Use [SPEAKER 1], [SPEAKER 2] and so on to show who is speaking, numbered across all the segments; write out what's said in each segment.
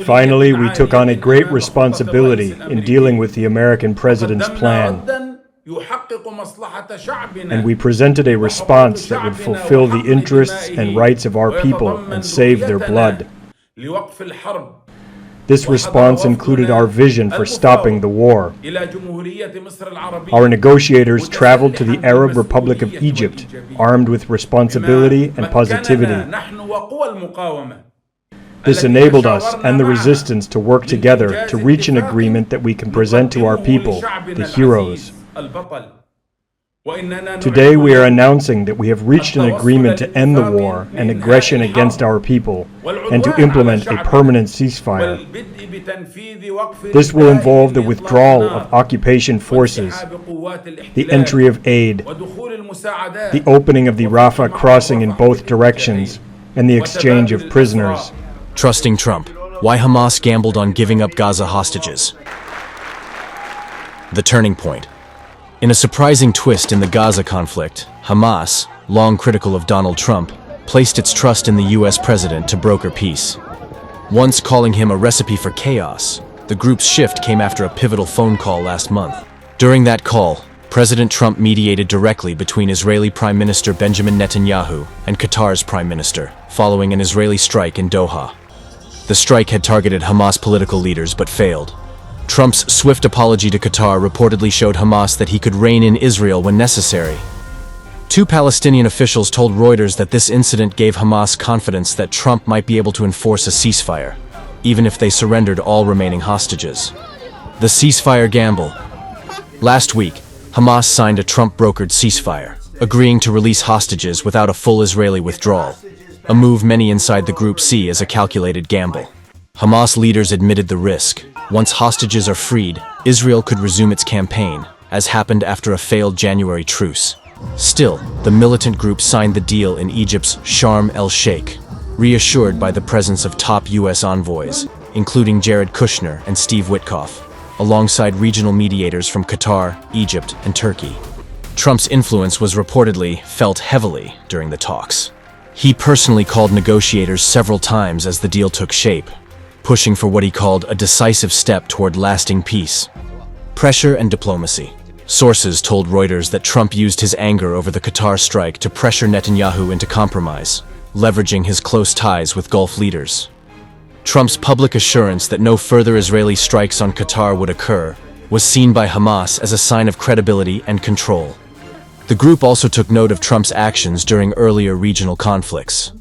[SPEAKER 1] Finally, we took on a great responsibility in dealing with the American president's plan, and we presented a response that would fulfill the interests and rights of our people and save their blood. This response included our vision for stopping the war. Our negotiators traveled to the Arab Republic of Egypt, armed with responsibility and positivity. This enabled us and the resistance to work together to reach an agreement that we can present to our people, the heroes. Today we are announcing that we have reached an agreement to end the war and aggression against our people and to implement a permanent ceasefire. This will involve the withdrawal of occupation forces, the entry of aid, the opening of the Rafah crossing in both directions, and the exchange of prisoners.
[SPEAKER 2] Trusting Trump. Why Hamas gambled on giving up Gaza hostages. The turning point. In a surprising twist in the Gaza conflict, Hamas, long critical of Donald Trump, placed its trust in the U.S. president to broker peace. Once calling him a recipe for chaos, the group's shift came after a pivotal phone call last month. During that call, President Trump mediated directly between Israeli Prime Minister Benjamin Netanyahu and Qatar's Prime Minister, following an Israeli strike in Doha. The strike had targeted Hamas political leaders but failed. Trump's swift apology to Qatar reportedly showed Hamas that he could rein in Israel when necessary. Two Palestinian officials told Reuters that this incident gave Hamas confidence that Trump might be able to enforce a ceasefire, even if they surrendered all remaining hostages. The ceasefire gamble. Last week, Hamas signed a Trump-brokered ceasefire, agreeing to release hostages without a full Israeli withdrawal, a move many inside the group see as a calculated gamble. Hamas leaders admitted the risk. Once hostages are freed, Israel could resume its campaign, as happened after a failed January truce. Still, the militant group signed the deal in Egypt's Sharm el-Sheikh, reassured by the presence of top U.S. envoys, including Jared Kushner and Steve Witkoff, alongside regional mediators from Qatar, Egypt, and Turkey. Trump's influence was reportedly felt heavily during the talks. He personally called negotiators several times as the deal took shape, pushing for what he called a decisive step toward lasting peace. Pressure and diplomacy. Sources told Reuters that Trump used his anger over the Qatar strike to pressure Netanyahu into compromise, leveraging his close ties with Gulf leaders. Trump's public assurance that no further Israeli strikes on Qatar would occur was seen by Hamas as a sign of credibility and control. The group also took note of Trump's actions during earlier regional conflicts,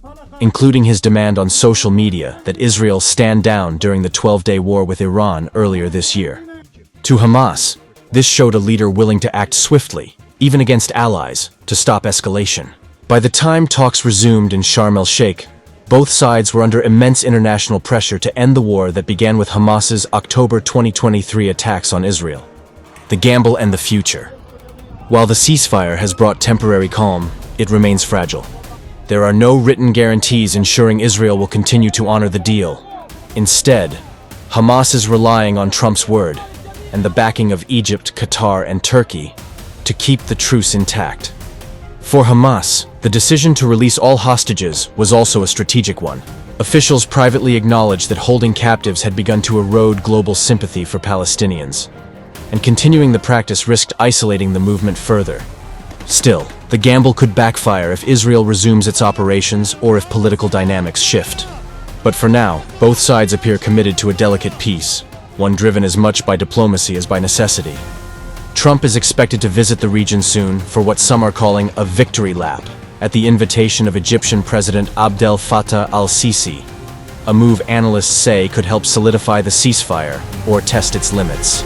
[SPEAKER 2] including his demand on social media that Israel stand down during the 12-day war with Iran earlier this year. To Hamas, this showed a leader willing to act swiftly, even against allies, to stop escalation. By the time talks resumed in Sharm el-Sheikh, both sides were under immense international pressure to end the war that began with Hamas's October 2023 attacks on Israel. The gamble and the future. While the ceasefire has brought temporary calm, it remains fragile. There are no written guarantees ensuring Israel will continue to honor the deal. Instead, Hamas is relying on Trump's word and the backing of Egypt, Qatar, and Turkey to keep the truce intact. For Hamas, the decision to release all hostages was also a strategic one. Officials privately acknowledged that holding captives had begun to erode global sympathy for Palestinians, and continuing the practice risked isolating the movement further. Still, the gamble could backfire if Israel resumes its operations or if political dynamics shift. But for now, both sides appear committed to a delicate peace, one driven as much by diplomacy as by necessity. Trump is expected to visit the region soon for what some are calling a victory lap, at the invitation of Egyptian President Abdel Fattah al-Sisi, a move analysts say could help solidify the ceasefire or test its limits.